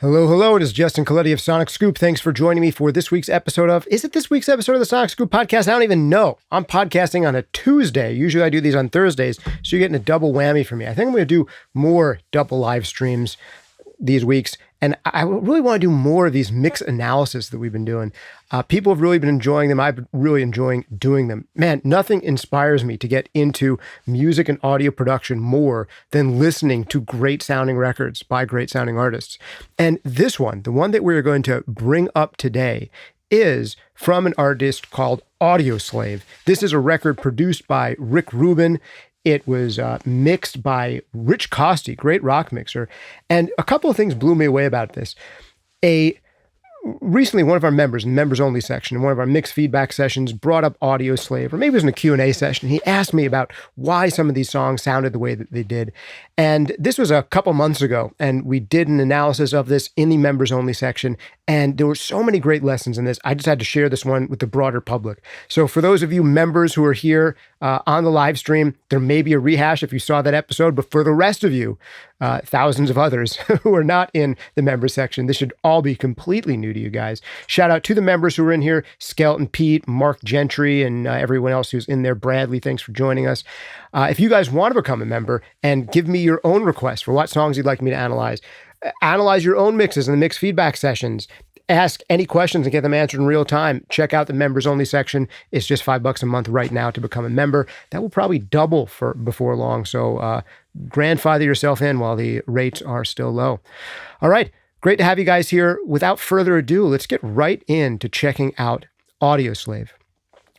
Hello, hello. It is Justin Colletti of SonicScoop. Thanks for joining me for this week's episode of... Is it this week's episode of the SonicScoop podcast? I don't even know. I'm podcasting on a Tuesday. Usually I do these on Thursdays, so you're getting a double whammy from me. I think I'm going to do more double live streams these weeks, and I really want to do more of these mix analysis that we've been doing. People have really been enjoying them. I've been really enjoying doing them. Man, nothing inspires me to get into music and audio production more than listening to great sounding records by great sounding artists. And this one, the one that we're going to bring up today, is from an artist called Audioslave. This is a record produced by Rick Rubin. It was mixed by Rich Costey, great rock mixer. And a couple of things blew me away about this. Recently, one of our members, in the members only section, in one of our mixed feedback sessions, brought up Audioslave, or maybe it was in a Q&A session. He asked me about why some of these songs sounded the way that they did. And this was a couple months ago, and we did an analysis of this in the members only section. And there were so many great lessons in this. I just had to share this one with the broader public. So for those of you members who are here on the live stream, there may be a rehash if you saw that episode. But for the rest of you, thousands of others who are not in the members section, this should all be completely new to you guys. Shout out to the members who are in here, Skeleton Pete, Mark Gentry, and everyone else who's in there. Bradley, thanks for joining us. If you guys want to become a member and give me your own requests for what songs you'd like me to analyze your own mixes in the mix feedback sessions, ask any questions and get them answered in real time, check out the members only section. It's just $5 a month right now to become a member. That will probably double before long. So grandfather yourself in while the rates are still low. All right. Great to have you guys here. Without further ado, let's get right into checking out Audioslave.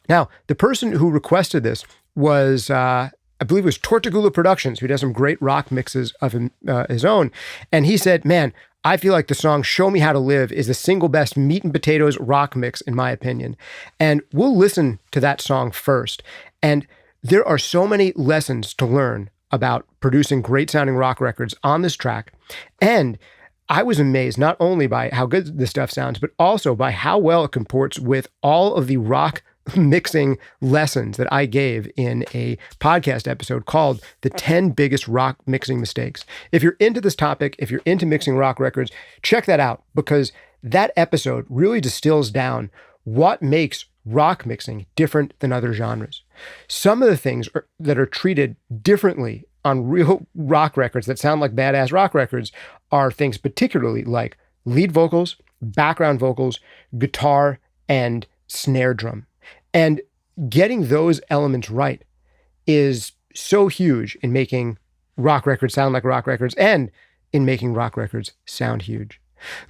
Now, the person who requested this was, I believe it was Tortugula Productions, who does some great rock mixes of his own. And he said, man, I feel like the song Show Me How to Live is the single best meat and potatoes rock mix, in my opinion. And we'll listen to that song first. And there are so many lessons to learn about producing great sounding rock records on this track. And I was amazed not only by how good this stuff sounds, but also by how well it comports with all of the rock mixing lessons that I gave in a podcast episode called The 10 Biggest Rock Mixing Mistakes. If you're into this topic, if you're into mixing rock records, check that out, because that episode really distills down what makes rock mixing different than other genres. Some of the things that are treated differently on real rock records that sound like badass rock records are things particularly like lead vocals, background vocals, guitar, and snare drum. And getting those elements right is so huge in making rock records sound like rock records and in making rock records sound huge.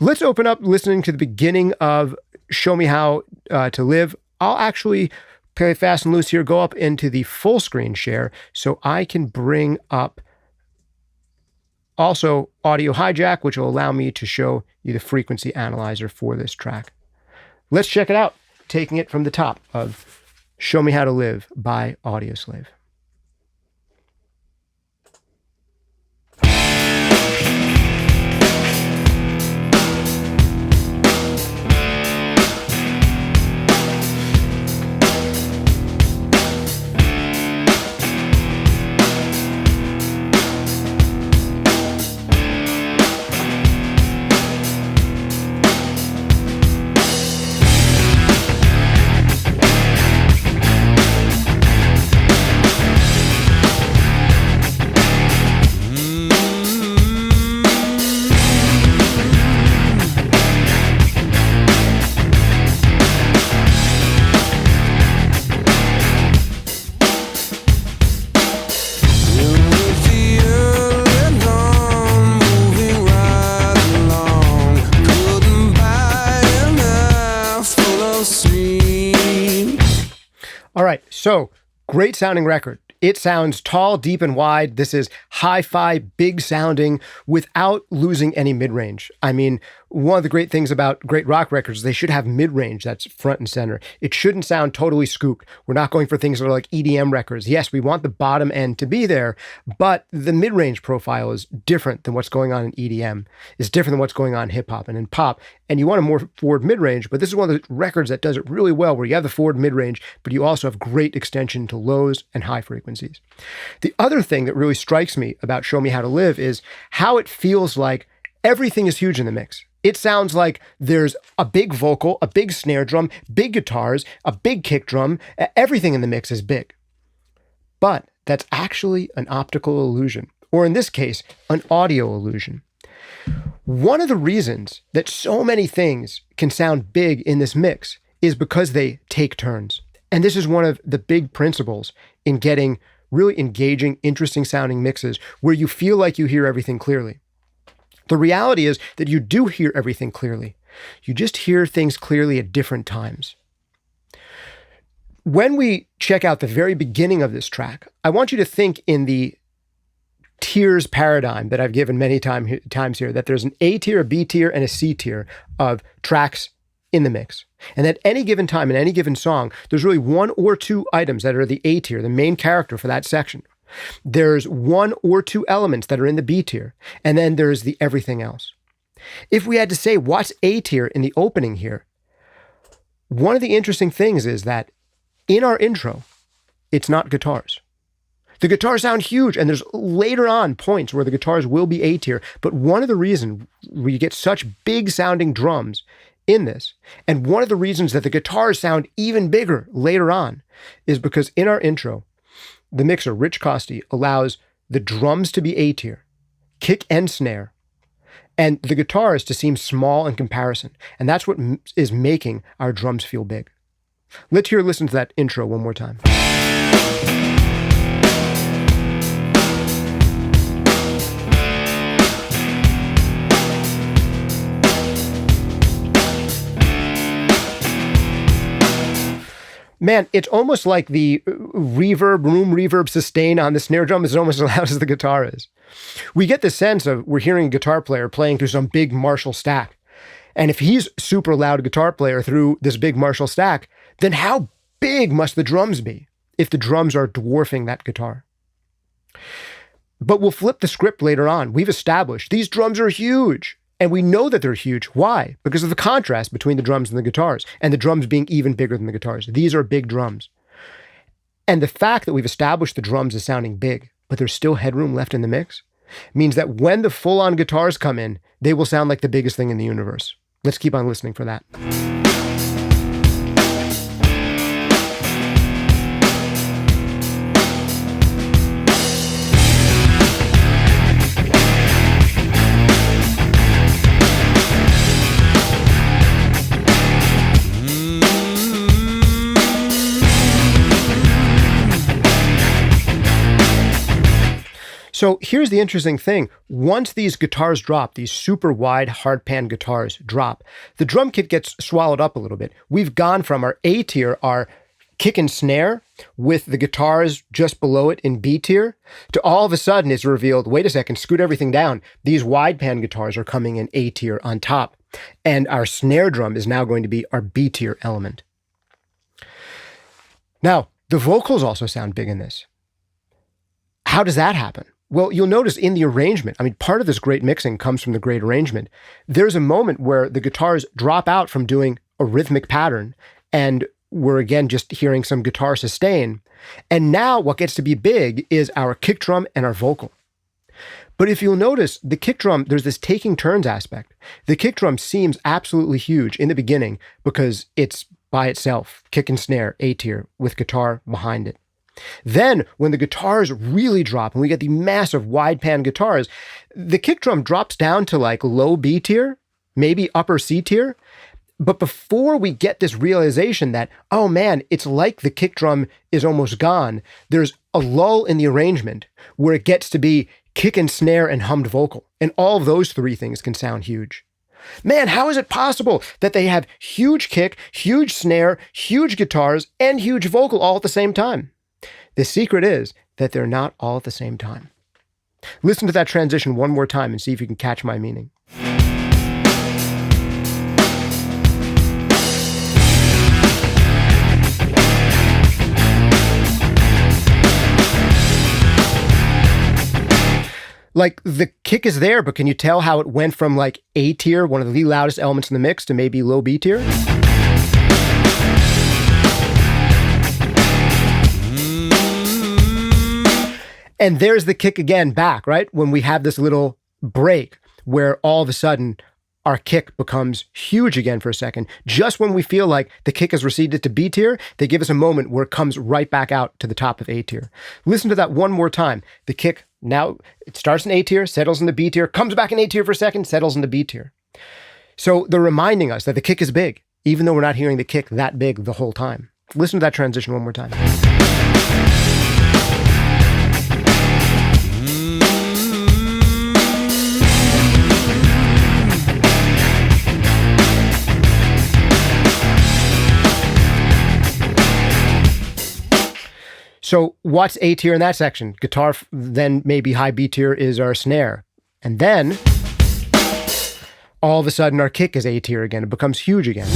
Let's open up listening to the beginning of Show Me How to Live. I'll actually play fast and loose here, go up into the full screen share so I can bring up also audio hijack, which will allow me to show you the frequency analyzer for this track. Let's check it out, taking it from the top of Show Me How to Live by Audioslave. All right, so great sounding record. It sounds tall, deep, and wide. This is hi-fi, big sounding, without losing any mid-range. I mean, one of the great things about great rock records is they should have mid-range that's front and center. It shouldn't sound totally scooped. We're not going for things that are like EDM records. Yes, we want the bottom end to be there, but the mid-range profile is different than what's going on in EDM. It's different than what's going on in hip-hop and in pop. And you want a more forward mid-range, but this is one of the records that does it really well, where you have the forward mid-range, but you also have great extension to lows and high frequencies. The other thing that really strikes me about Show Me How to Live is how it feels like Everything is huge in the mix. It sounds like there's a big vocal, a big snare drum, big guitars, a big kick drum. Everything in the mix is big. But that's actually an optical illusion, or in this case, an audio illusion. One of the reasons that so many things can sound big in this mix is because they take turns. And this is one of the big principles in getting really engaging, interesting sounding mixes where you feel like you hear everything clearly. The reality is that you do hear everything clearly. You just hear things clearly at different times. When we check out the very beginning of this track, I want you to think in the tiers paradigm that I've given many times here, that there's an A tier, a B tier, and a C tier of tracks in the mix. And at any given time, in any given song, there's really one or two items that are the A tier, the main character for that section. There's one or two elements that are in the B tier, and then there's the everything else. If we had to say what's A tier in the opening here, one of the interesting things is that in our intro, it's not guitars. The guitars sound huge, and there's later on points where the guitars will be A tier, but one of the reasons we get such big sounding drums in this, and one of the reasons that the guitars sound even bigger later on, is because in our intro, the mixer, Rich Costey, allows the drums to be A tier, kick and snare, and the guitars to seem small in comparison. And that's what is making our drums feel big. Let's listen to that intro one more time. Man, it's almost like the room reverb sustain on the snare drum is almost as loud as the guitar is. We get the sense of we're hearing a guitar player playing through some big Marshall stack. And if he's super loud guitar player through this big Marshall stack, then how big must the drums be if the drums are dwarfing that guitar? But we'll flip the script later on. We've established these drums are huge. And we know that they're huge. Why? Because of the contrast between the drums and the guitars, and the drums being even bigger than the guitars. These are big drums. And the fact that we've established the drums as sounding big, but there's still headroom left in the mix, means that when the full-on guitars come in, they will sound like the biggest thing in the universe. Let's keep on listening for that. So here's the interesting thing. Once these guitars drop, these super wide hard pan guitars drop, the drum kit gets swallowed up a little bit. We've gone from our A tier, our kick and snare, with the guitars just below it in B tier, to all of a sudden it's revealed, wait a second, scoot everything down. These wide pan guitars are coming in A tier on top. And our snare drum is now going to be our B tier element. Now, the vocals also sound big in this. How does that happen? Well, you'll notice in the arrangement, part of this great mixing comes from the great arrangement. There's a moment where the guitars drop out from doing a rhythmic pattern, and we're again just hearing some guitar sustain. And now what gets to be big is our kick drum and our vocal. But if you'll notice, the kick drum, there's this taking turns aspect. The kick drum seems absolutely huge in the beginning because it's by itself, kick and snare, A tier, with guitar behind it. Then, when the guitars really drop and we get the massive wide pan guitars, the kick drum drops down to like low B tier, maybe upper C tier. But before we get this realization that, oh man, it's like the kick drum is almost gone, there's a lull in the arrangement where it gets to be kick and snare and hummed vocal. And all of those three things can sound huge. Man, how is it possible that they have huge kick, huge snare, huge guitars, and huge vocal all at the same time? The secret is that they're not all at the same time. Listen to that transition one more time and see if you can catch my meaning. Like, the kick is there, but can you tell how it went from like A tier, one of the loudest elements in the mix, to maybe low B tier? And there's the kick again back, right? When we have this little break where all of a sudden our kick becomes huge again for a second. Just when we feel like the kick has receded to B tier, they give us a moment where it comes right back out to the top of A tier. Listen to that one more time. The kick, now it starts in A tier, settles into B tier, comes back in A tier for a second, settles into B tier. So they're reminding us that the kick is big, even though we're not hearing the kick that big the whole time. Listen to that transition one more time. So what's A tier in that section? Guitar, then maybe high B tier is our snare. And then all of a sudden our kick is A tier again. It becomes huge again.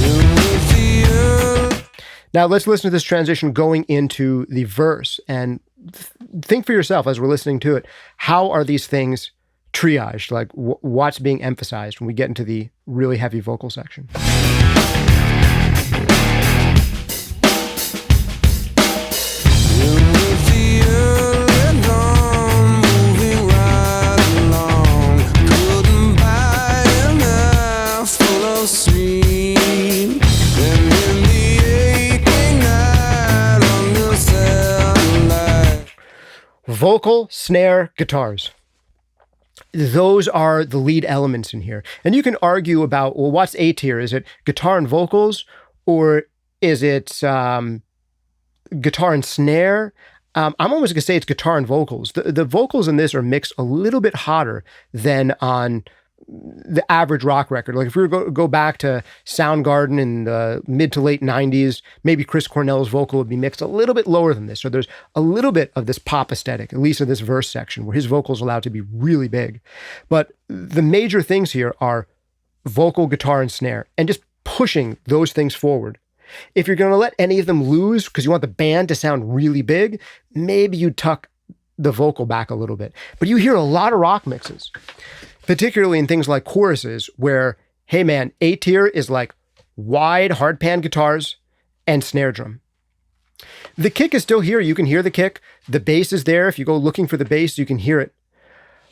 Now let's listen to this transition going into the verse and think for yourself as we're listening to it. How are these things triaged? Like what's being emphasized when we get into the really heavy vocal section? Vocal, snare, guitars. Those are the lead elements in here. And you can argue about, well, what's A tier? Is it guitar and vocals, or is it guitar and snare? I'm almost going to say it's guitar and vocals. The vocals in this are mixed a little bit hotter than on the average rock record. Like if we were to go back to Soundgarden in the mid to late 90s, maybe Chris Cornell's vocal would be mixed a little bit lower than this. So there's a little bit of this pop aesthetic, at least in this verse section, where his vocals are allowed to be really big. But the major things here are vocal, guitar, and snare, and just pushing those things forward. If you're going to let any of them lose because you want the band to sound really big, maybe you tuck the vocal back a little bit. But you hear a lot of rock mixes, particularly in things like choruses where, hey man, A tier is like wide hard pan guitars and snare drum. The kick is still here. You can hear the kick. The bass is there. If you go looking for the bass, you can hear it.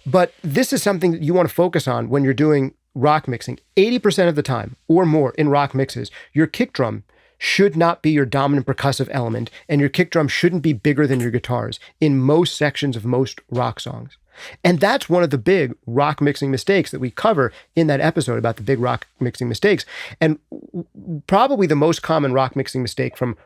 But this is something that you want to focus on when you're doing rock mixing. 80% of the time or more in rock mixes, your kick drum should not be your dominant percussive element, and your kick drum shouldn't be bigger than your guitars in most sections of most rock songs. And that's one of the big rock mixing mistakes that we cover in that episode about the big rock mixing mistakes. And probably the most common rock mixing mistake from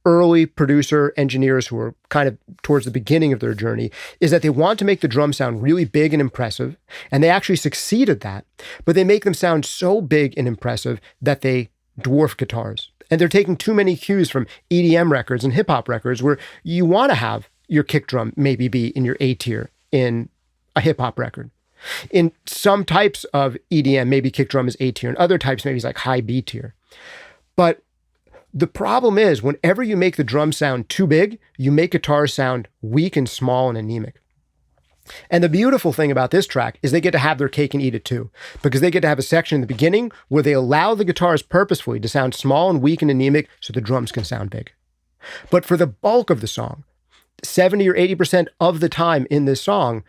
early producer engineers who are kind of towards the beginning of their journey is that they want to make the drum sound really big and impressive, and they actually succeed at that, but they make them sound so big and impressive that they dwarf guitars. And they're taking too many cues from EDM records and hip hop records where you want to have your kick drum maybe be in your A tier in a hip hop record. In some types of EDM, maybe kick drum is A tier, and other types maybe it's like high B tier. But the problem is whenever you make the drum sound too big, you make guitars sound weak and small and anemic. And the beautiful thing about this track is they get to have their cake and eat it too, because they get to have a section in the beginning where they allow the guitars purposefully to sound small and weak and anemic so the drums can sound big. But for the bulk of the song, 70 or 80% of the time in this song,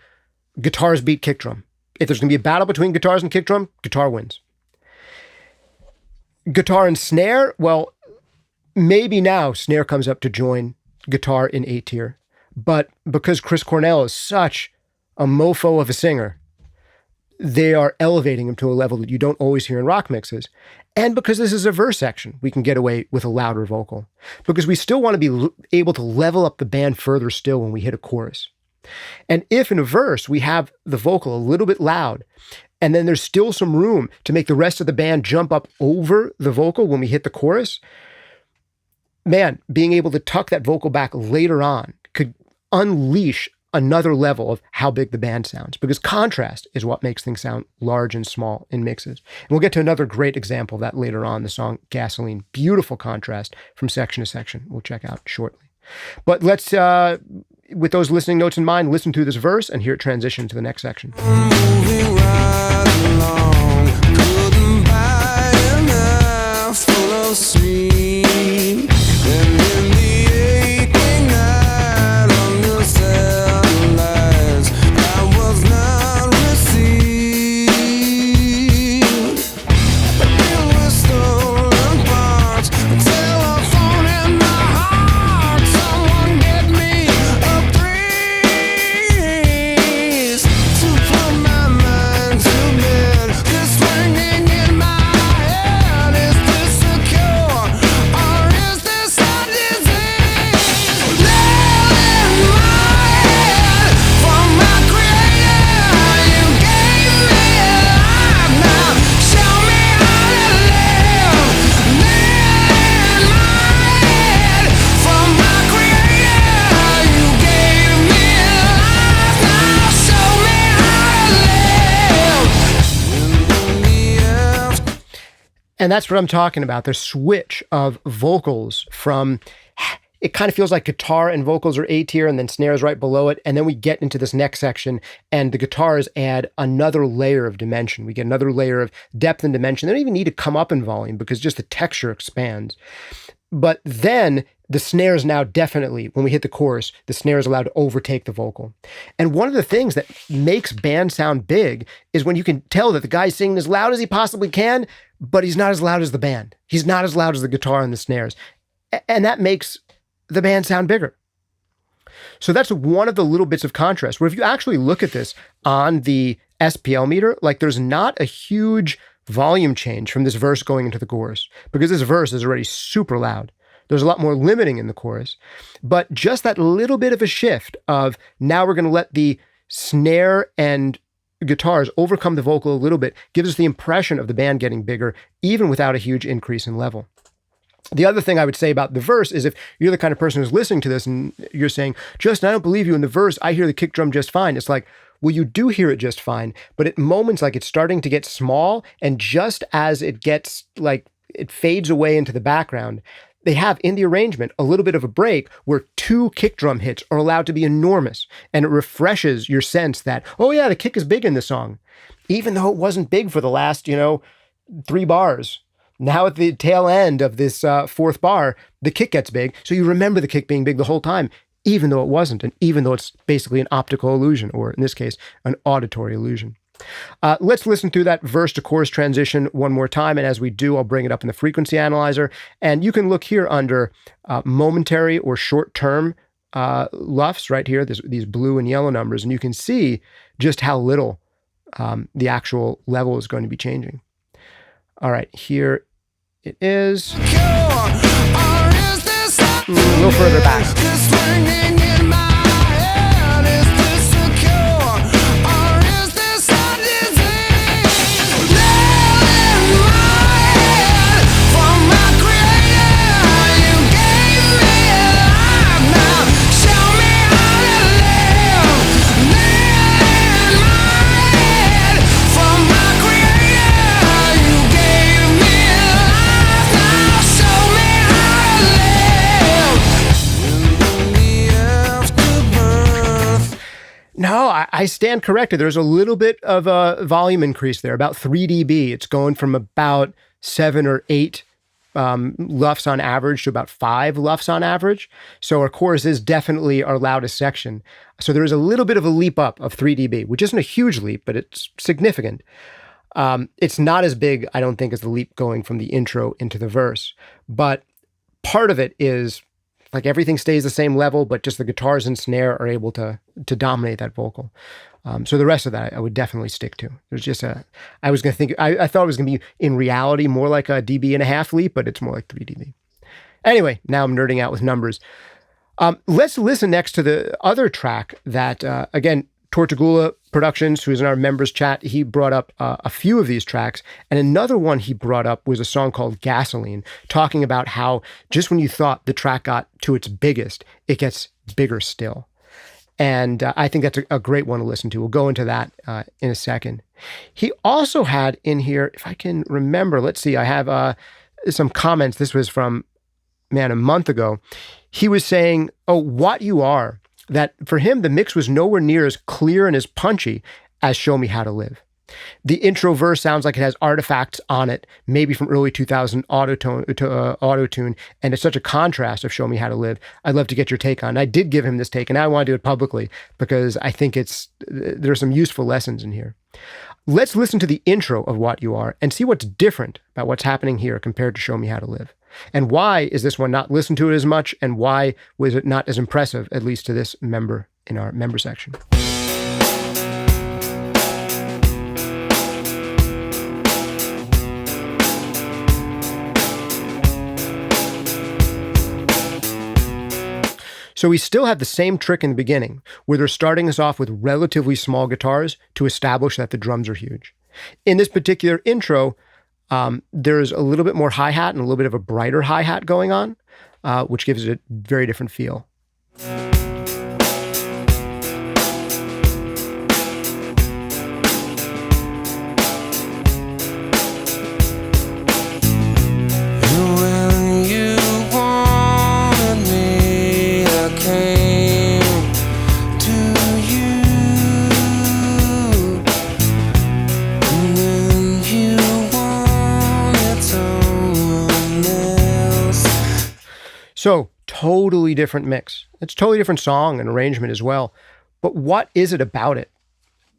guitars beat kick drum. If there's going to be a battle between guitars and kick drum, guitar wins. Guitar and snare, well, maybe now snare comes up to join guitar in A tier. But because Chris Cornell is such a mofo of a singer, they are elevating him to a level that you don't always hear in rock mixes. And because this is a verse section, we can get away with a louder vocal. Because we still want to be able to level up the band further still when we hit a chorus. And if in a verse we have the vocal a little bit loud, and then there's still some room to make the rest of the band jump up over the vocal when we hit the chorus, man, being able to tuck that vocal back later on could unleash another level of how big the band sounds, because contrast is what makes things sound large and small in mixes. And we'll get to another great example of that later on, the song Gasoline. Beautiful contrast from section to section. We'll check out shortly. But let's, with those listening notes in mind, listen through this verse and hear it transition to the next section. Moving right along, couldn't buy enough, full of steam, and in the aching night on the satellites, I was not received. And that's what I'm talking about. The switch of vocals from, it kind of feels like guitar and vocals are A tier and then snares right below it. And then we get into this next section and the guitars add another layer of dimension. We get another layer of depth and dimension. They don't even need to come up in volume because just the texture expands. But then the snares now definitely, when we hit the chorus, the snare is allowed to overtake the vocal. And one of the things that makes band sound big is when you can tell that the guy's singing as loud as he possibly can, but he's not as loud as the band. He's not as loud as the guitar and the snares. And that makes the band sound bigger. So that's one of the little bits of contrast, where if you actually look at this on the SPL meter, like there's not a huge volume change from this verse going into the chorus, because this verse is already super loud. There's a lot more limiting in the chorus, but just that little bit of a shift of now we're going to let the snare and guitars overcome the vocal a little bit gives us the impression of the band getting bigger, even without a huge increase in level. The other thing I would say about the verse is if you're the kind of person who's listening to this and you're saying, Justin, I don't believe you in the verse, I hear the kick drum just fine. It's like, well, you do hear it just fine, but at moments like it's starting to get small, and just as it gets like it fades away into the background, they have in the arrangement a little bit of a break where 2 kick drum hits are allowed to be enormous, and it refreshes your sense that, oh yeah, the kick is big in the song, even though it wasn't big for the last, 3 bars. Now at the tail end of this 4th bar, the kick gets big. So you remember the kick being big the whole time, even though it wasn't, and even though it's basically an optical illusion, or in this case, an auditory illusion. Let's listen through that verse to chorus transition one more time. And as we do, I'll bring it up in the frequency analyzer. And you can look here under momentary or short-term LUFs right here, these blue and yellow numbers, and you can see just how little the actual level is going to be changing. All right, here it is. A little further back. No, I stand corrected. There's a little bit of a volume increase there, about 3 dB. It's going from about 7 or 8 LUFs on average to about 5 LUFs on average. So our chorus is definitely our loudest section. So there is a little bit of a leap up of 3 dB, which isn't a huge leap, but it's significant. It's not as big, I don't think, as the leap going from the intro into the verse. But part of it is like everything stays the same level, but just the guitars and snare are able to dominate that vocal. So the rest of that I would definitely stick to. There's just I thought it was going to be in reality more like a dB and a half leap, but it's more like 3 dB. Anyway, now I'm nerding out with numbers. Let's listen next to the other track that, again, Tortugula Productions, who's in our members chat, he brought up a few of these tracks. And another one he brought up was a song called Gasoline, talking about how just when you thought the track got to its biggest, it gets bigger still. And I think that's a great one to listen to. We'll go into that in a second. He also had in here, if I can remember, let's see, I have some comments. This was from, a month ago. He was saying, oh, What You Are, that for him, the mix was nowhere near as clear and as punchy as Show Me How to Live. The intro verse sounds like it has artifacts on it, maybe from early 2000 auto-tune, and it's such a contrast of Show Me How to Live. I'd love to get your take on it. I did give him this take, and I want to do it publicly because I think there's some useful lessons in here. Let's listen to the intro of What You Are and see what's different about what's happening here compared to Show Me How to Live. And why is this one not listened to it as much, and why was it not as impressive, at least to this member in our member section? So we still have the same trick in the beginning, where they're starting us off with relatively small guitars to establish that the drums are huge. In this particular intro, there's a little bit more hi-hat and a little bit of a brighter hi-hat going on, which gives it a very different feel. So totally different mix. It's totally different song and arrangement as well. But what is it about it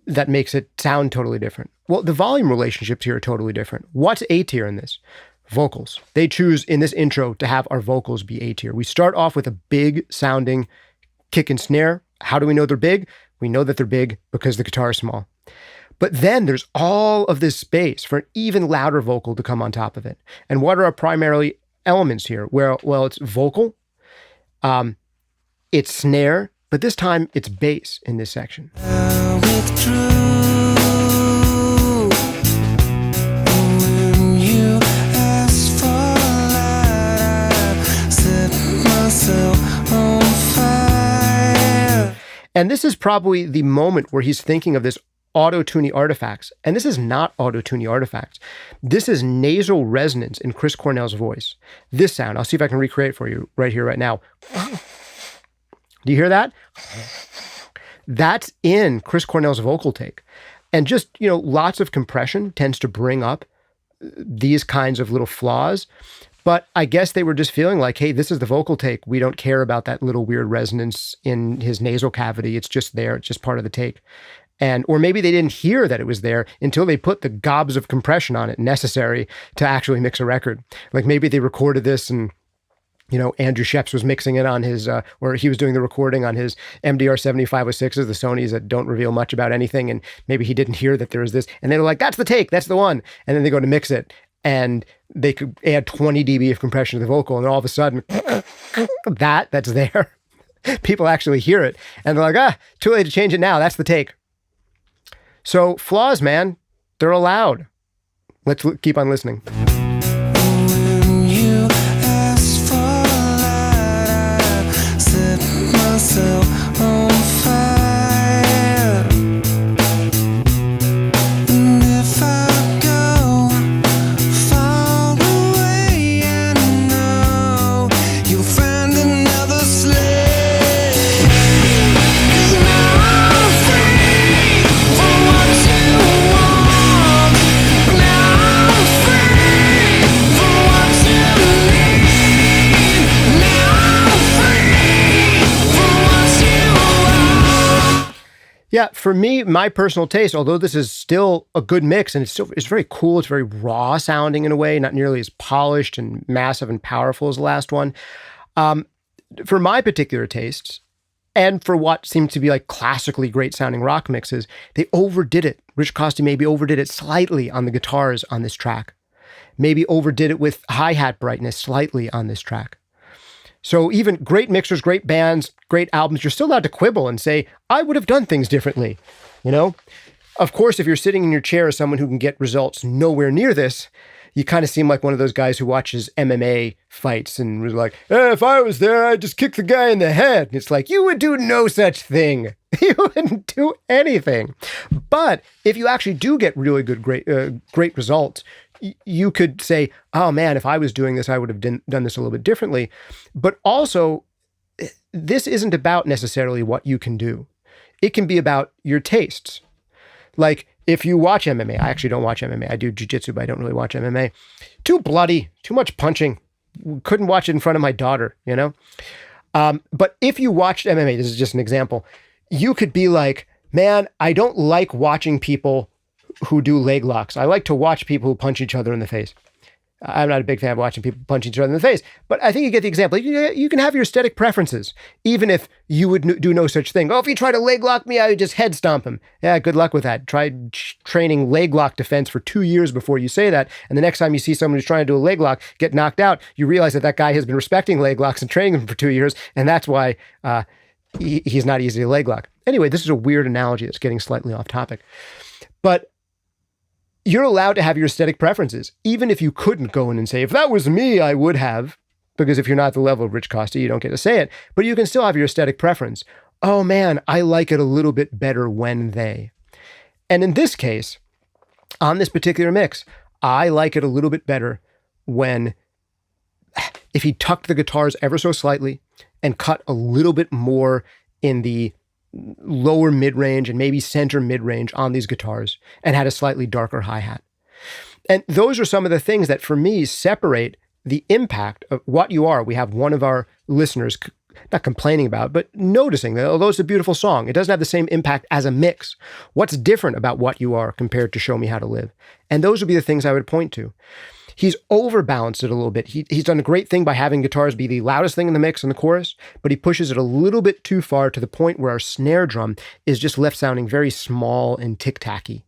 that makes it sound totally different? Well, the volume relationships here are totally different. What's A tier in this? Vocals. They choose in this intro to have our vocals be A tier. We start off with a big sounding kick and snare. How do we know they're big? We know that they're big because the guitar is small. But then there's all of this space for an even louder vocal to come on top of it. And what are our primary elements here? Well, it's vocal, it's snare, but this time it's bass in this section. And this is probably the moment where he's thinking of this auto-tuning artifacts. And this is not auto-tuning artifacts. This is nasal resonance in Chris Cornell's voice. This sound, I'll see if I can recreate it for you right here, right now. Do you hear that? That's in Chris Cornell's vocal take. And just, lots of compression tends to bring up these kinds of little flaws. But I guess they were just feeling like, hey, this is the vocal take. We don't care about that little weird resonance in his nasal cavity. It's just there. It's just part of the take. Or maybe they didn't hear that it was there until they put the gobs of compression on it necessary to actually mix a record. Like maybe they recorded this and, Andrew Sheps was mixing it on his, or he was doing the recording on his MDR 7506s, the Sonys that don't reveal much about anything. And maybe he didn't hear that there was this. And they were like, that's the take. That's the one. And then they go to mix it. And they could add 20 dB of compression to the vocal. And all of a sudden, that's there. People actually hear it. And they're like, too late to change it now. That's the take. So flaws, man, they're allowed. Let's keep on listening. When you ask for light, I set myself on fire. And if I go far away, I know you'll find another slave. 'Cause now I'm free from what you want. Now I'm free from what you need. Now I'm free from what you want. Yeah, for me, my personal taste, although this is still a good mix and it's very cool, it's very raw sounding in a way, not nearly as polished and massive and powerful as the last one. For my particular tastes, and for what seemed to be like classically great sounding rock mixes, they overdid it. Rich Costey maybe overdid it slightly on the guitars on this track. Maybe overdid it with hi-hat brightness slightly on this track. So even great mixers, great bands, great albums, you're still allowed to quibble and say, I would have done things differently. Of course, if you're sitting in your chair as someone who can get results nowhere near this, you kind of seem like one of those guys who watches MMA fights and was like, if I was there, I'd just kick the guy in the head. And it's like, you would do no such thing. You wouldn't do anything. But if you actually do get really good, great results, you could say, oh man, if I was doing this, I would have done this a little bit differently. But also, this isn't about necessarily what you can do. It can be about your tastes. Like if you watch MMA, I actually don't watch MMA. I do jiu-jitsu, but I don't really watch MMA. Too bloody, too much punching. Couldn't watch it in front of my daughter, But if you watched MMA, this is just an example, you could be like, man, I don't like watching people who do leg locks. I like to watch people who punch each other in the face. I'm not a big fan of watching people punch each other in the face, but I think you get the example. You can have your aesthetic preferences, even if you would do no such thing. Oh, if you try to leg lock me, I would just head stomp him. Yeah, good luck with that. Try training leg lock defense for 2 years before you say that. And the next time you see someone who's trying to do a leg lock get knocked out, you realize that guy has been respecting leg locks and training them for 2 years. And that's why he's not easy to leg lock. Anyway, this is a weird analogy that's getting slightly off topic. But you're allowed to have your aesthetic preferences, even if you couldn't go in and say, if that was me, I would have, because if you're not at the level of Rich Costey, you don't get to say it, but you can still have your aesthetic preference. Oh man, I like it a little bit better when they. And in this case, on this particular mix, I like it a little bit better when, if he tucked the guitars ever so slightly and cut a little bit more in the lower mid-range and maybe center mid-range on these guitars and had a slightly darker hi-hat. And those are some of the things that for me separate the impact of What You Are, we have one of our listeners not complaining about, but noticing that although it's a beautiful song, it doesn't have the same impact as a mix. What's different about What You Are compared to Show Me How to Live? And those would be the things I would point to. He's overbalanced it a little bit. He's done a great thing by having guitars be the loudest thing in the mix in the chorus, but he pushes it a little bit too far to the point where our snare drum is just left sounding very small and tic-tacky.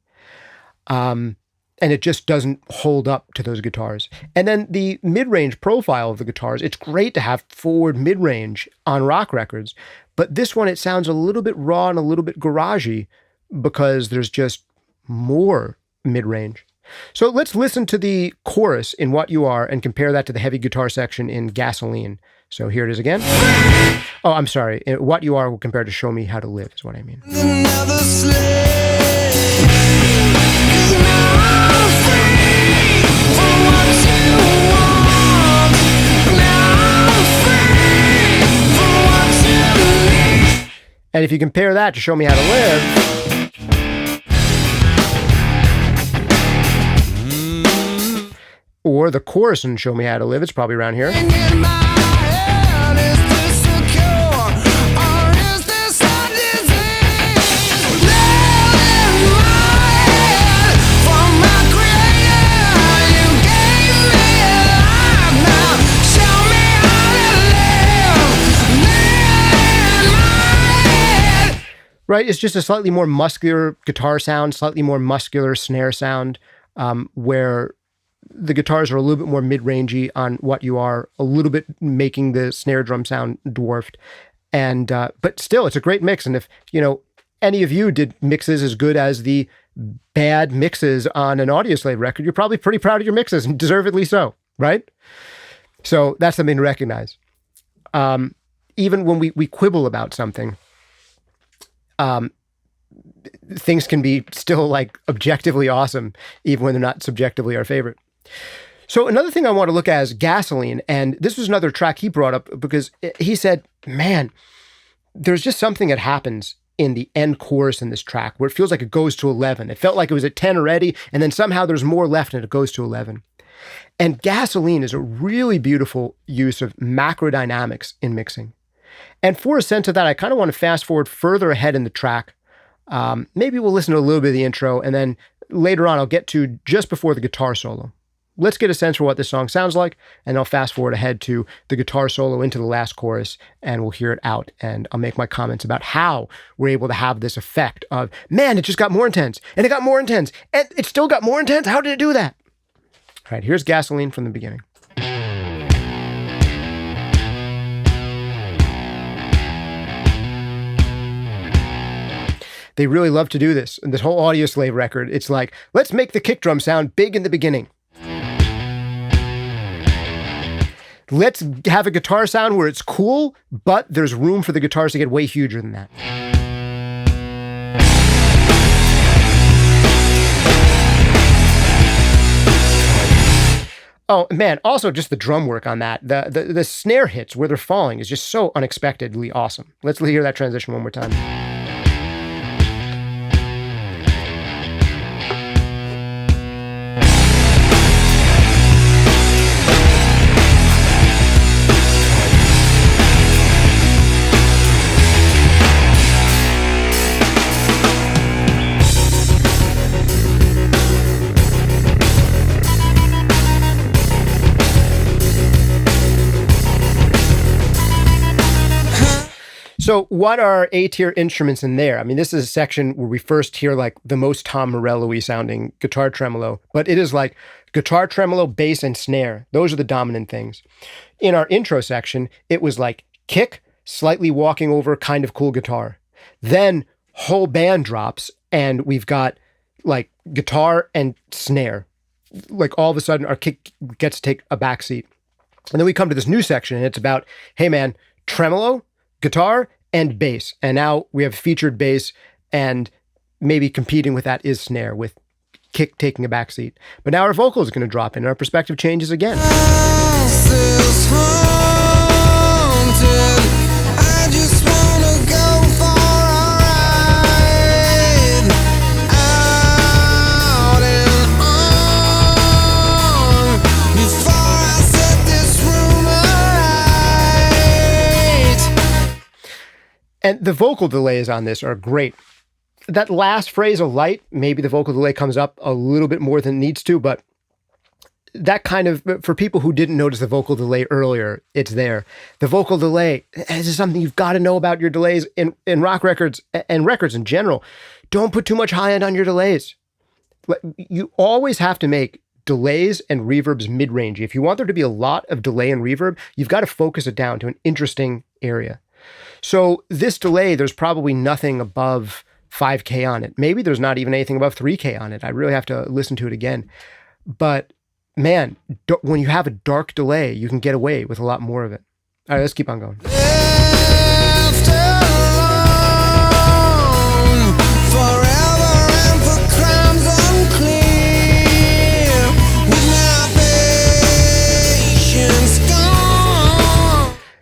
And it just doesn't hold up to those guitars. And then the mid-range profile of the guitars, it's great to have forward mid-range on rock records, but this one, it sounds a little bit raw and a little bit garagey because there's just more mid-range. So let's listen to the chorus in What You Are and compare that to the heavy guitar section in Gasoline. So here it is again. Oh, I'm sorry. What You Are compared to Show Me How to Live is what I mean. Another slave. 'Cause now I'm free for what you want. Now I'm free for what you need. And if you compare that to Show Me How to Live, or the chorus in Show Me How to Live, it's probably around here. In my head, is this a cure or is this a disease? Live in my head for my creator. You gave me life, now show me how to live. Live in my head. Right? It's just a slightly more muscular guitar sound, slightly more muscular snare sound, where the guitars are a little bit more mid-rangey on What You Are, a little bit making the snare drum sound dwarfed. And but still, it's a great mix. And if, any of you did mixes as good as the bad mixes on an Audioslave record, you're probably pretty proud of your mixes, and deservedly so, right? So that's something to recognize. Even when we quibble about something, things can be still like objectively awesome, even when they're not subjectively our favorite. So another thing I want to look at is Gasoline. And this was another track he brought up because he said, man, there's just something that happens in the end chorus in this track where it feels like it goes to 11. It felt like it was at 10 already, and then somehow there's more left and it goes to 11. And Gasoline is a really beautiful use of macrodynamics in mixing. And for a sense of that, I kind of want to fast forward further ahead in the track. Maybe we'll listen to a little bit of the intro, and then later on I'll get to just before the guitar solo. Let's get a sense for what this song sounds like, and I'll fast forward ahead to the guitar solo into the last chorus, and we'll hear it out, and I'll make my comments about how we're able to have this effect of, man, it just got more intense, and it got more intense, and it still got more intense. How did it do that? All right, here's Gasoline from the beginning. They really love to do this. And this whole Audioslave record, it's like, let's make the kick drum sound big in the beginning. Let's have a guitar sound where it's cool, but there's room for the guitars to get way huger than that. Oh, man, also just the drum work on that. The snare hits where they're falling is just so unexpectedly awesome. Let's hear that transition one more time. So what are A-tier instruments in there? I mean, this is a section where we first hear like the most Tom Morello-y sounding guitar tremolo, but it is like guitar tremolo, bass, and snare. Those are the dominant things. In our intro section, it was like kick, slightly walking over, kind of cool guitar. Then whole band drops, and we've got like guitar and snare. Like all of a sudden, our kick gets to take a backseat. And then we come to this new section, and it's about, hey man, tremolo, guitar, and bass. And now we have featured bass, and maybe competing with that is snare, with kick taking a backseat. But now our vocals are going to drop in, and our perspective changes again. House is haunted. I just wanna go for a ride. Out and on. Before I set And the vocal delays on this are great. That last phrase of light, maybe the vocal delay comes up a little bit more than it needs to, but that kind of, for people who didn't notice the vocal delay earlier, it's there. The vocal delay, this is something you've got to know about your delays in rock records and records in general. Don't put too much high end on your delays. You always have to make delays and reverbs mid-range. If you want there to be a lot of delay and reverb, you've got to focus it down to an interesting area. So this delay, there's probably nothing above 5K on it. Maybe there's not even anything above 3K on it. I really have to listen to it again. But man, when you have a dark delay, you can get away with a lot more of it. All right, let's keep on going.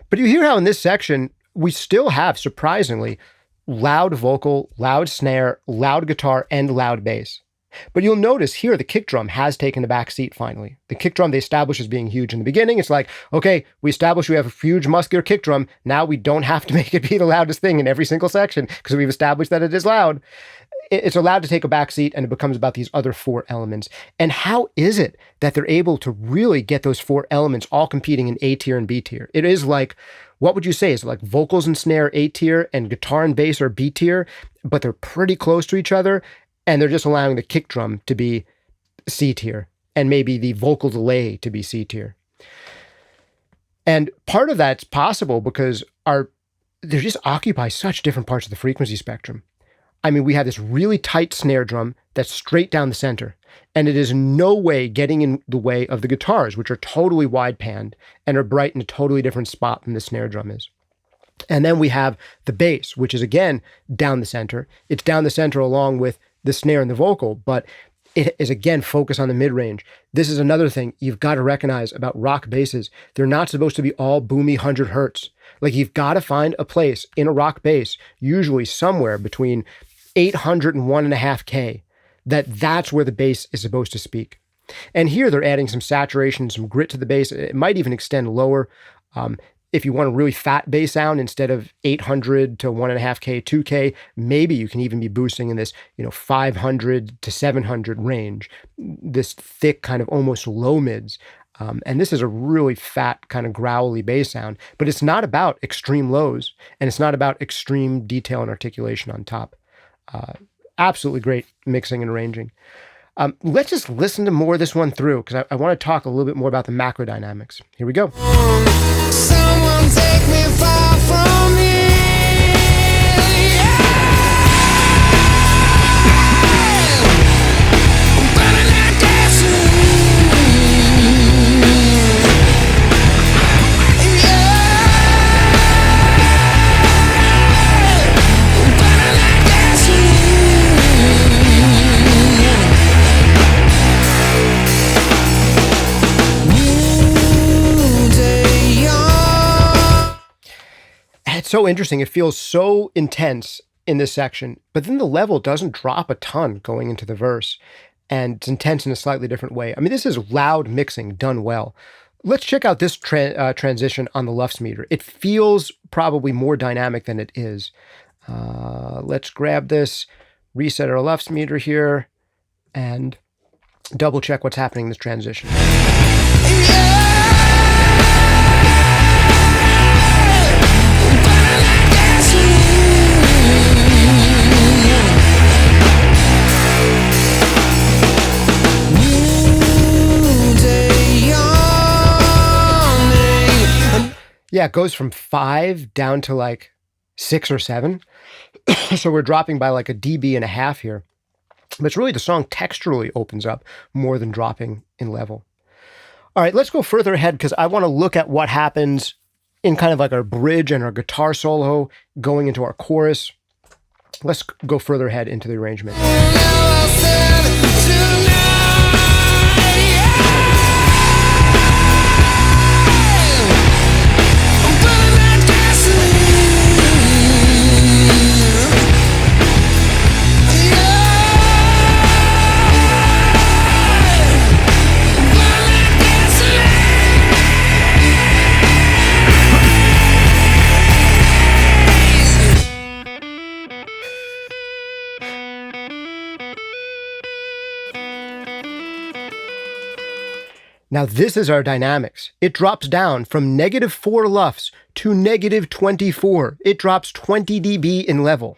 But you hear how in this section, we still have, surprisingly, loud vocal, loud snare, loud guitar, and loud bass. But you'll notice here the kick drum has taken the back seat finally. The kick drum they established as being huge in the beginning. It's like, okay, we established we have a huge muscular kick drum. Now we don't have to make it be the loudest thing in every single section because we've established that it is loud. It's allowed to take a back seat and it becomes about these other four elements. And how is it that they're able to really get those four elements all competing in A tier and B tier? It is like, what would you say? Is it like vocals and snare A tier and guitar and bass are B tier, but they're pretty close to each other and they're just allowing the kick drum to be C tier and maybe the vocal delay to be C tier. And part of that's possible because they just occupy such different parts of the frequency spectrum. I mean, we have this really tight snare drum that's straight down the center, and it is in no way getting in the way of the guitars, which are totally wide panned and are bright in a totally different spot than the snare drum is. And then we have the bass, which is again down the center. It's down the center along with the snare and the vocal, but it is again focused on the mid-range. This is another thing you've got to recognize about rock basses. They're not supposed to be all boomy 100 hertz. Like you've got to find a place in a rock bass, usually somewhere between 800 and 1.5K, that's where the bass is supposed to speak. And here they're adding some saturation, some grit to the bass. It might even extend lower. If you want a really fat bass sound, instead of 800 to 1.5K, 2K, maybe you can even be boosting in this, 500 to 700 range, this thick kind of almost low mids. And this is a really fat kind of growly bass sound, but it's not about extreme lows and it's not about extreme detail and articulation on top. Absolutely great mixing and arranging. Let's just listen to more of this one through because I want to talk a little bit more about the macrodynamics. Here we go. Someone take me far from here. It's so interesting. It feels so intense in this section, but then the level doesn't drop a ton going into the verse, and it's intense in a slightly different way. I mean, this is loud mixing done well. Let's check out this transition on the Lufs meter. It feels probably more dynamic than it is. Let's grab this, reset our Lufs meter here, and double check what's happening in this transition. Yeah, it goes from 5 down to like 6 or 7. So we're dropping by like a dB here. But it's really the song texturally opens up more than dropping in level. All right, let's go further ahead because I want to look at what happens in kind of like our bridge and our guitar solo going into our chorus. Let's go further ahead into the arrangement. Now this is our dynamics. It drops down from -4 LUFS to -24. It drops 20 dB in level.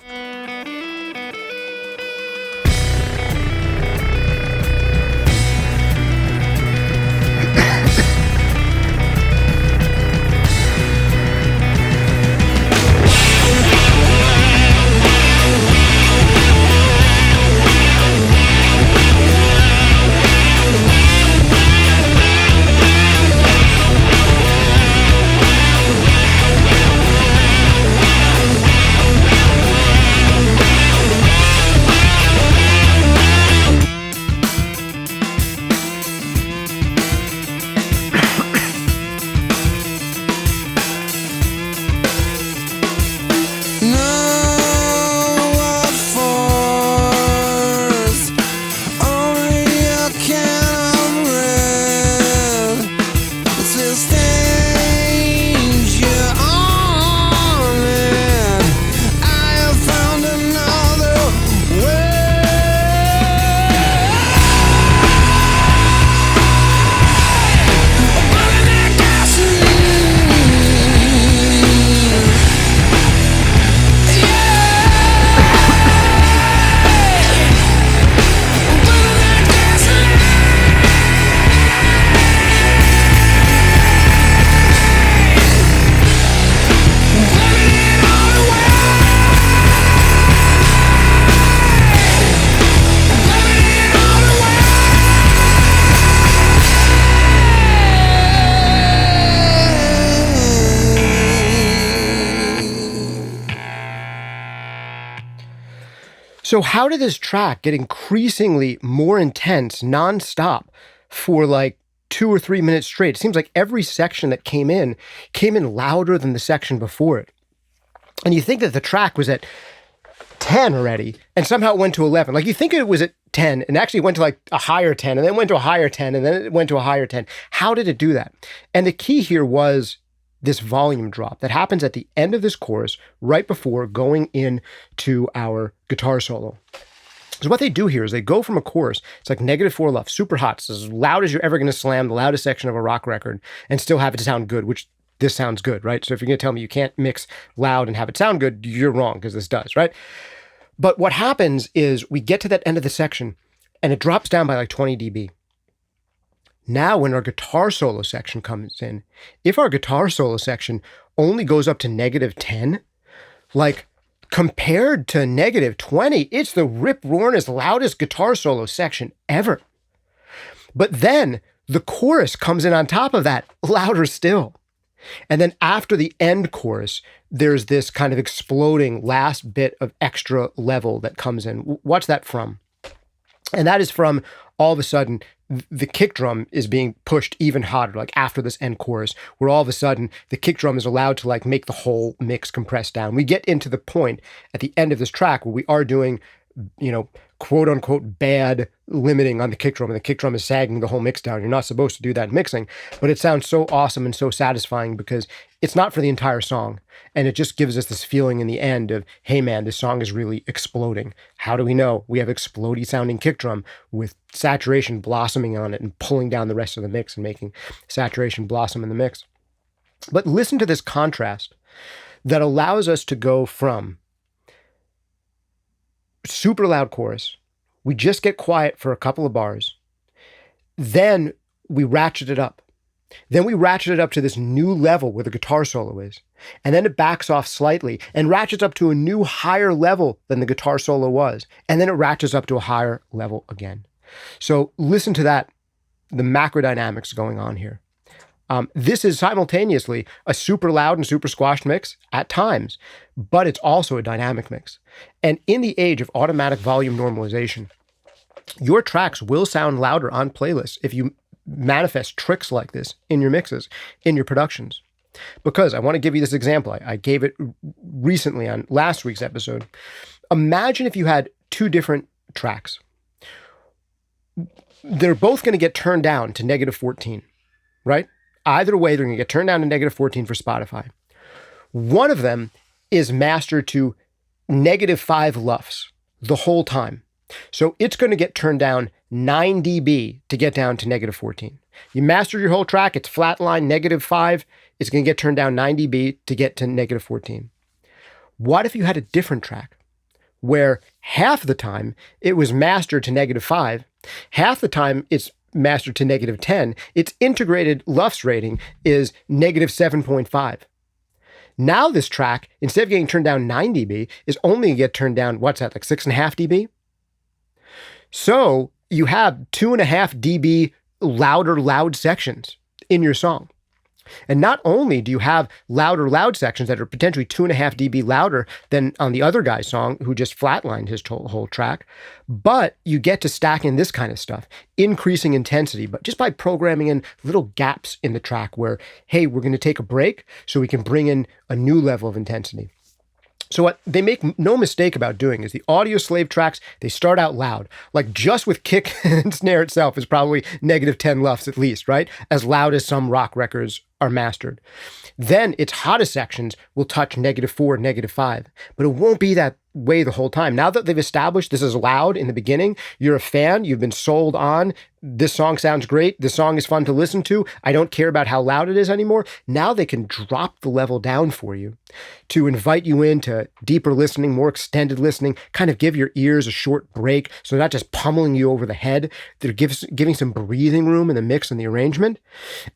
So how did this track get increasingly more intense nonstop for like 2 or 3 minutes straight? It seems like every section that came in louder than the section before it. And you think that the track was at 10 already, and somehow it went to 11. Like you think it was at 10 and actually went to like a higher 10, and then went to a higher 10, and then it went to a higher 10. How did it do that? And the key here was this volume drop that happens at the end of this chorus right before going into our guitar solo. So what they do here is they go from a chorus, it's like -4 LUFS, super hot, it's as loud as you're ever going to slam the loudest section of a rock record and still have it sound good, which this sounds good, right? So if you're going to tell me you can't mix loud and have it sound good, you're wrong, because this does, right? But what happens is we get to that end of the section and it drops down by like 20 dB. Now, when our guitar solo section comes in, if our guitar solo section only goes up to -10, like compared to -20, it's the rip-roaringest, loudest guitar solo section ever. But then the chorus comes in on top of that, louder still. And then after the end chorus, there's this kind of exploding last bit of extra level that comes in. What's that from? And that is from, all of a sudden, the kick drum is being pushed even hotter, like after this end chorus, where all of a sudden the kick drum is allowed to like make the whole mix compress down. We get into the point at the end of this track where we are doing, you know, quote unquote bad limiting on the kick drum, and the kick drum is sagging the whole mix down. You're not supposed to do that in mixing, but it sounds so awesome and so satisfying because it's not for the entire song. And it just gives us this feeling in the end of, hey man, this song is really exploding. How do we know? We have explodey sounding kick drum with saturation blossoming on it and pulling down the rest of the mix and making saturation blossom in the mix. But listen to this contrast that allows us to go from super loud chorus, we just get quiet for a couple of bars, then we ratchet it up. Then we ratchet it up to this new level where the guitar solo is. And then it backs off slightly and ratchets up to a new higher level than the guitar solo was. And then it ratchets up to a higher level again. So listen to that, the macrodynamics going on here. This is simultaneously a super loud and super squashed mix at times, but it's also a dynamic mix. And in the age of automatic volume normalization, your tracks will sound louder on playlists if you manifest tricks like this in your mixes, in your productions. Because I want to give you this example. I gave it recently on last week's episode. Imagine if you had two different tracks. They're both going to get turned down to -14, right? Either way, they're going to get turned down to -14 for Spotify. One of them is mastered to -5 LUFS the whole time. So it's going to get turned down 9 dB to get down to negative 14. You mastered your whole track, it's flatline, negative 5. It's going to get turned down 9 dB to get to negative 14. What if you had a different track where half the time it was mastered to negative 5, half the time it's mastered to negative 10, its integrated LUFS rating is negative 7.5. Now this track, instead of getting turned down 9 dB, is only going to get turned down, what's that, like 6.5 dB? So you have 2.5 dB louder loud sections in your song. And not only do you have louder loud sections that are potentially 2.5 dB louder than on the other guy's song who just flatlined his whole track, but you get to stack in this kind of stuff, increasing intensity, but just by programming in little gaps in the track where, hey, we're going to take a break so we can bring in a new level of intensity. So what they make no mistake about doing is the Audioslave tracks, they start out loud. Like just with kick and snare itself is probably negative 10 LUFS at least, right? As loud as some rock records are mastered. Then its hottest sections will touch negative 4, negative 5, but it won't be that way the whole time. Now that they've established this is loud in the beginning, you're a fan, you've been sold on, this song sounds great, this song is fun to listen to, I don't care about how loud it is anymore. Now they can drop the level down for you to invite you into deeper listening, more extended listening, kind of give your ears a short break, so they're not just pummeling you over the head. They're giving some breathing room in the mix and the arrangement.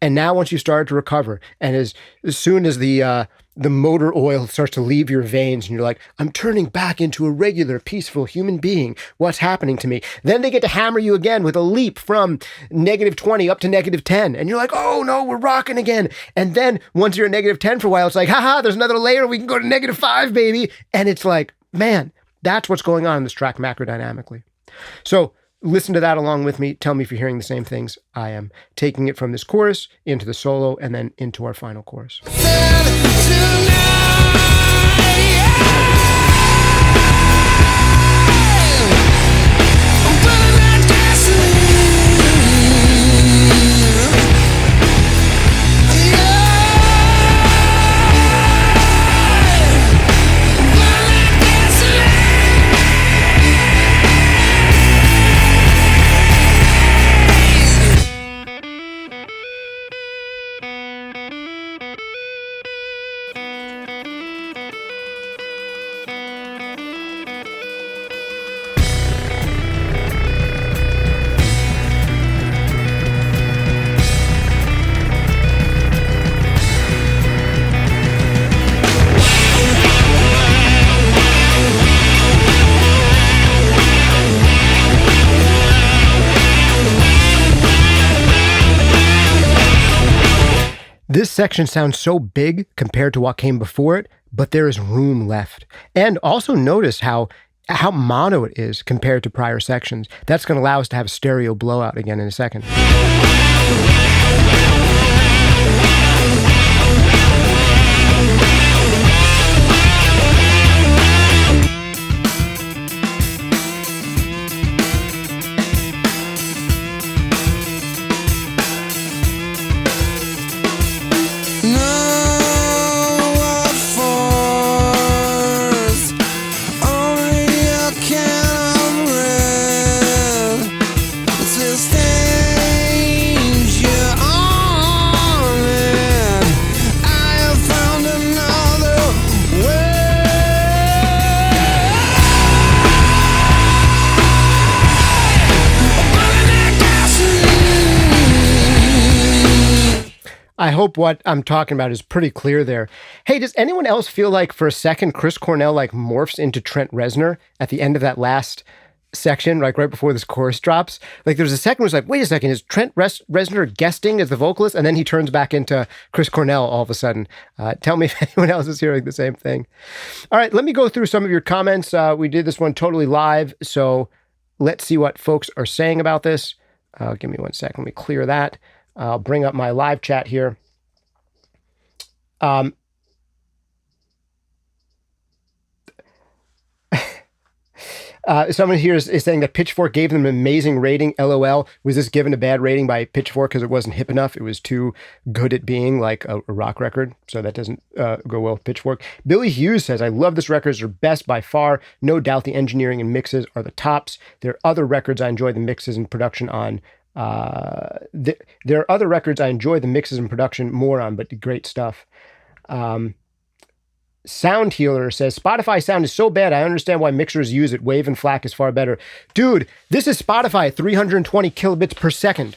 And now once you start to recover, and as soon as the motor oil starts to leave your veins and you're like, I'm turning back into a regular, peaceful human being. What's happening to me? Then they get to hammer you again with a leap from negative 20 up to negative 10. And you're like, oh no, we're rocking again. And then once you're at negative 10 for a while, it's like, haha, there's another layer. We can go to negative 5, baby. And it's like, man, that's what's going on in this track macrodynamically. So listen to that along with me. Tell me if you're hearing the same things I am. Taking it from this chorus into the solo and then into our final chorus. This section sounds so big compared to what came before it, but there is room left. And also notice how mono it is compared to prior sections. That's going to allow us to have stereo blowout again in a second. I hope what I'm talking about is pretty clear there. Hey, does anyone else feel like for a second Chris Cornell like morphs into Trent Reznor at the end of that last section, like right before this chorus drops? Like there's a second where it's like, wait a second, is Trent Reznor guesting as the vocalist? And then he turns back into Chris Cornell all of a sudden. Tell me if anyone else is hearing the same thing. All right, let me go through some of your comments. We did this one totally live, so let's see what folks are saying about this. Give me 1 second, let me clear that. I'll bring up my live chat here. Someone here is saying that Pitchfork gave them an amazing rating. LOL. Was this given a bad rating by Pitchfork because it wasn't hip enough? It was too good at being like a rock record. So that doesn't go well with Pitchfork. Billy Hughes says, I love this record. They're best by far. No doubt the engineering and mixes are the tops. There are other records I enjoy the mixes and production on. There are other records I enjoy the mixes and production more on, but great stuff. Sound Healer says, Spotify sound is so bad, I understand why mixers use it. Wave and FLAC is far better. Dude, this is Spotify at 320 kilobits per second.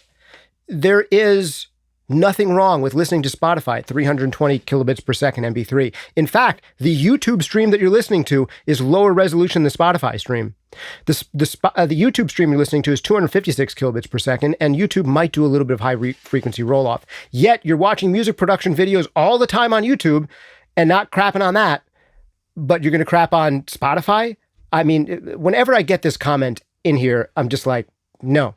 There is nothing wrong with listening to Spotify at 320 kilobits per second MP3. In fact, the YouTube stream that you're listening to is lower resolution than the Spotify stream. The YouTube stream you're listening to is 256 kilobits per second, and YouTube might do a little bit of high frequency roll-off. Yet, you're watching music production videos all the time on YouTube and not crapping on that, but you're going to crap on Spotify? I mean, whenever I get this comment in here, I'm just like, no.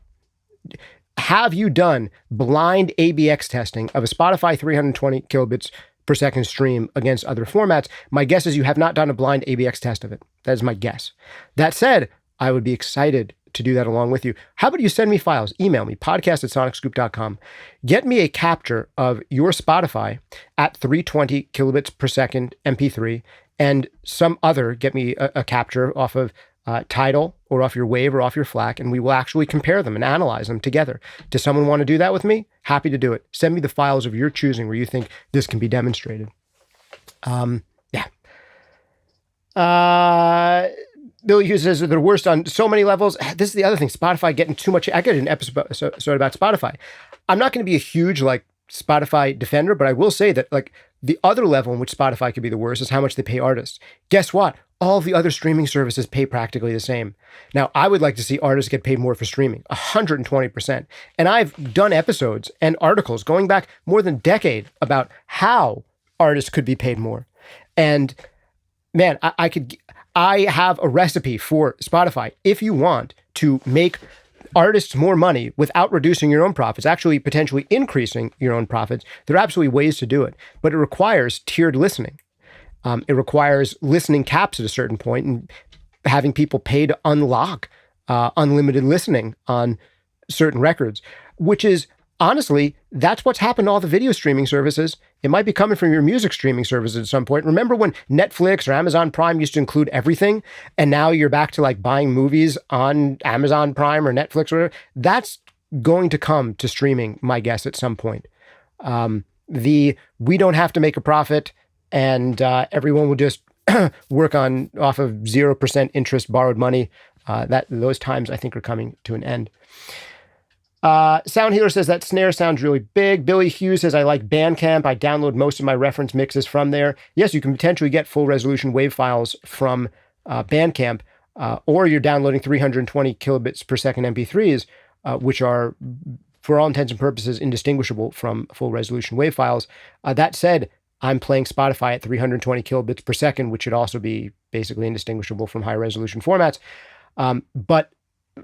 Have you done blind ABX testing of a Spotify 320 kilobits per second stream against other formats? My guess is you have not done a blind ABX test of it. That is my guess. That said, I would be excited to do that along with you. How about you send me files? Email me, podcast@sonicscoop.com. Get me a capture of your Spotify at 320 kilobits per second MP3, and some other, get me a capture off of Tidal or off your Wave or off your FLAC, and we will actually compare them and analyze them together. Does someone want to do that with me? Happy to do it. Send me the files of your choosing where you think this can be demonstrated. Billy Hughes says they're worst on so many levels. This is the other thing. Spotify getting too much. I get an episode about Spotify. I'm not going to be a huge Spotify defender, but I will say that the other level in which Spotify could be the worst is how much they pay artists. Guess what? All the other streaming services pay practically the same. Now, I would like to see artists get paid more for streaming, 120%. And I've done episodes and articles going back more than a decade about how artists could be paid more. And man, I have a recipe for Spotify. If you want to make artists more money without reducing your own profits, actually potentially increasing your own profits, there are absolutely ways to do it. But it requires tiered listening. It requires listening caps at a certain point and having people pay to unlock unlimited listening on certain records, which is honestly, that's what's happened to all the video streaming services. It might be coming from your music streaming services at some point. Remember when Netflix or Amazon Prime used to include everything, and now you're back to buying movies on Amazon Prime or Netflix or whatever? That's going to come to streaming, my guess, at some point. We don't have to make a profit, and everyone will just work off of 0% interest borrowed money. Those times I think are coming to an end. Sound Healer says that snare sounds really big. Billy Hughes says, I like Bandcamp. I download most of my reference mixes from there. Yes, you can potentially get full resolution wave files from Bandcamp, or you're downloading 320 kilobits per second MP3s, which are, for all intents and purposes, indistinguishable from full resolution wave files. That said, I'm playing Spotify at 320 kilobits per second, which should also be basically indistinguishable from high resolution formats. But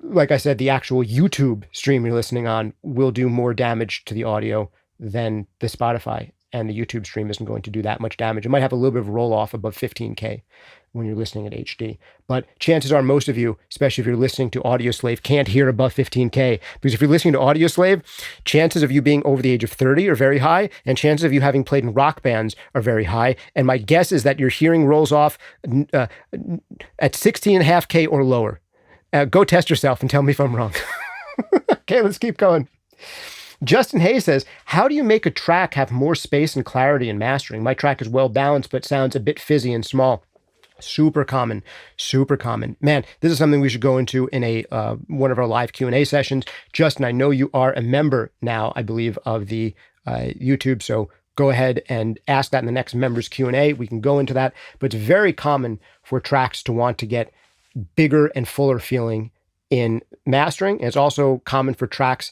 like I said, the actual YouTube stream you're listening on will do more damage to the audio than the Spotify, and the YouTube stream isn't going to do that much damage. It might have a little bit of roll off above 15K when you're listening at HD, but chances are most of you, especially if you're listening to Audioslave, can't hear above 15K, because if you're listening to Audioslave, chances of you being over the age of 30 are very high, and chances of you having played in rock bands are very high. And my guess is that your hearing rolls off at 16.5K or lower. Go test yourself and tell me if I'm wrong. Okay, let's keep going. Justin Hayes says, how do you make a track have more space and clarity in mastering? My track is well balanced, but sounds a bit fizzy and small. Super common, super common. Man, this is something we should go into in one of our live Q&A sessions. Justin, I know you are a member now, I believe, of the YouTube, so go ahead and ask that in the next members Q&A. We can go into that, but it's very common for tracks to want to get bigger and fuller feeling in mastering. And it's also common for tracks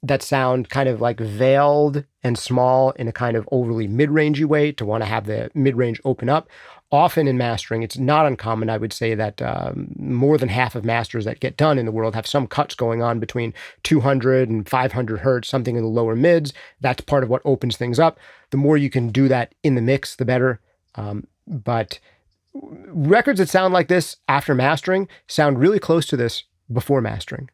that sound kind of veiled and small in a kind of overly mid-rangey way to want to have the mid-range open up. Often in mastering, it's not uncommon, I would say, that more than half of masters that get done in the world have some cuts going on between 200 and 500 hertz, something in the lower mids. That's part of what opens things up. The more you can do that in the mix, the better. But records that sound like this after mastering sound really close to this before mastering.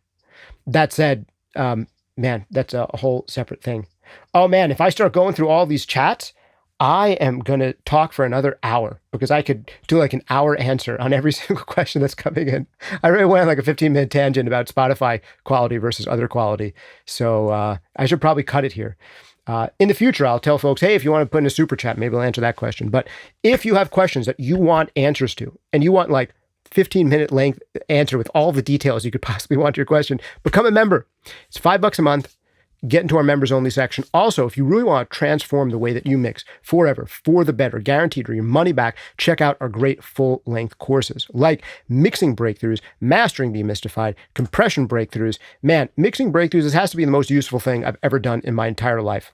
That said, man, that's a whole separate thing. Oh man, if I start going through all these chats, I am going to talk for another hour because I could do like an hour answer on every single question that's coming in. I really went on like a 15-minute tangent about Spotify quality versus other quality. So I should probably cut it here. In the future, I'll tell folks, hey, if you want to put in a super chat, maybe I'll answer that question. But if you have questions that you want answers to, and you want like 15-minute length answer with all the details you could possibly want to your question, become a member. It's $5 a month. Get into our members only section. Also, if you really want to transform the way that you mix forever, for the better, guaranteed or your money back, check out our great full length courses like mixing breakthroughs, mastering demystified, compression breakthroughs. Man, mixing breakthroughs, this has to be the most useful thing I've ever done in my entire life.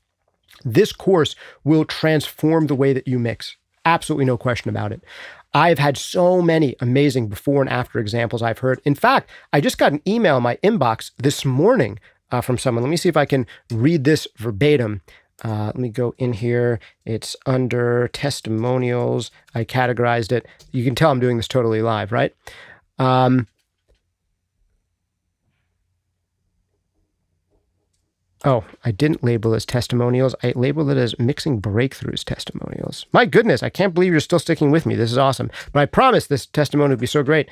This course will transform the way that you mix. Absolutely no question about it. I've had so many amazing before and after examples I've heard. In fact, I just got an email in my inbox this morning from someone. Let me see if I can read this verbatim. Let me go in here. It's under testimonials. I categorized it. You can tell I'm doing this totally live, right? Oh, I didn't label it as testimonials. I labeled it as mixing breakthroughs testimonials. My goodness, I can't believe you're still sticking with me. This is awesome. But I promise this testimony would be so great.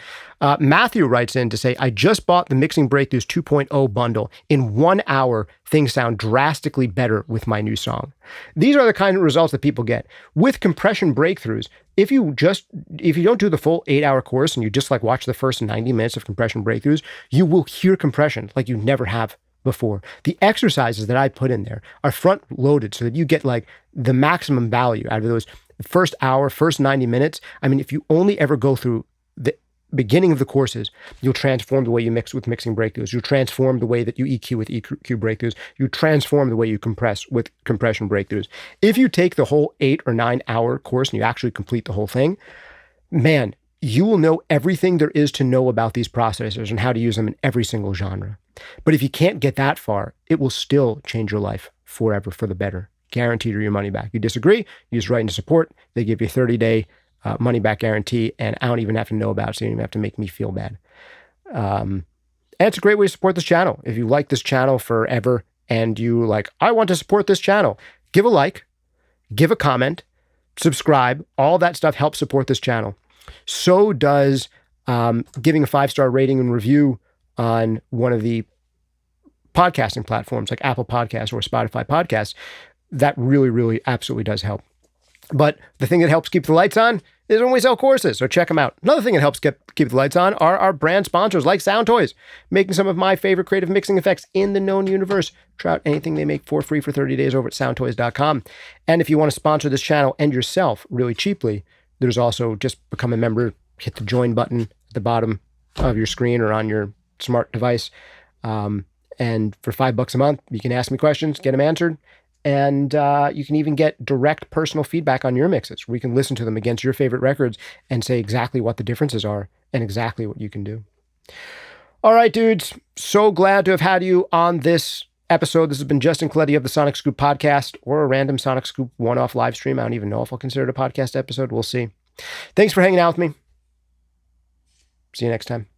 Matthew writes in to say, I just bought the Mixing Breakthroughs 2.0 bundle. In 1 hour, things sound drastically better with my new song. These are the kind of results that people get. With compression breakthroughs, if you don't do the full 8-hour course and you just like watch the first 90 minutes of compression breakthroughs, you will hear compression like you never have before. The exercises that I put in there are front loaded so that you get like the maximum value out of those first hour, first 90 minutes. I mean, if you only ever go through the beginning of the courses, you'll transform the way you mix with mixing breakthroughs. You'll transform the way that you EQ with EQ breakthroughs. You transform the way you compress with compression breakthroughs. If you take the whole 8 or 9 hour course and you actually complete the whole thing, man, you will know everything there is to know about these processors and how to use them in every single genre. But if you can't get that far, it will still change your life forever for the better. Guaranteed or your money back. You disagree, you just write into support. They give you a 30-day money back guarantee, and I don't even have to know about it, so you don't even have to make me feel bad. And it's a great way to support this channel. If you like this channel forever and you like, I want to support this channel, give a like, give a comment, subscribe. All that stuff helps support this channel. So does giving a 5-star rating and review on one of the podcasting platforms like Apple Podcasts or Spotify Podcasts. That really, really absolutely does help. But the thing that helps keep the lights on is when we sell courses, so check them out. Another thing that helps keep the lights on are our brand sponsors like Sound Toys, making some of my favorite creative mixing effects in the known universe. Try out anything they make for free for 30 days over at soundtoys.com. And if you want to sponsor this channel and yourself really cheaply, there's also just become a member, hit the join button at the bottom of your screen or on your smart device. And for $5 a month, you can ask me questions, get them answered. And you can even get direct personal feedback on your mixes. We can listen to them against your favorite records and say exactly what the differences are and exactly what you can do. All right, dudes. So glad to have had you on this episode. This has been Justin Colletti of the SonicScoop podcast, or a random SonicScoop one-off live stream. I don't even know if I'll consider it a podcast episode. We'll see. Thanks for hanging out with me. See you next time.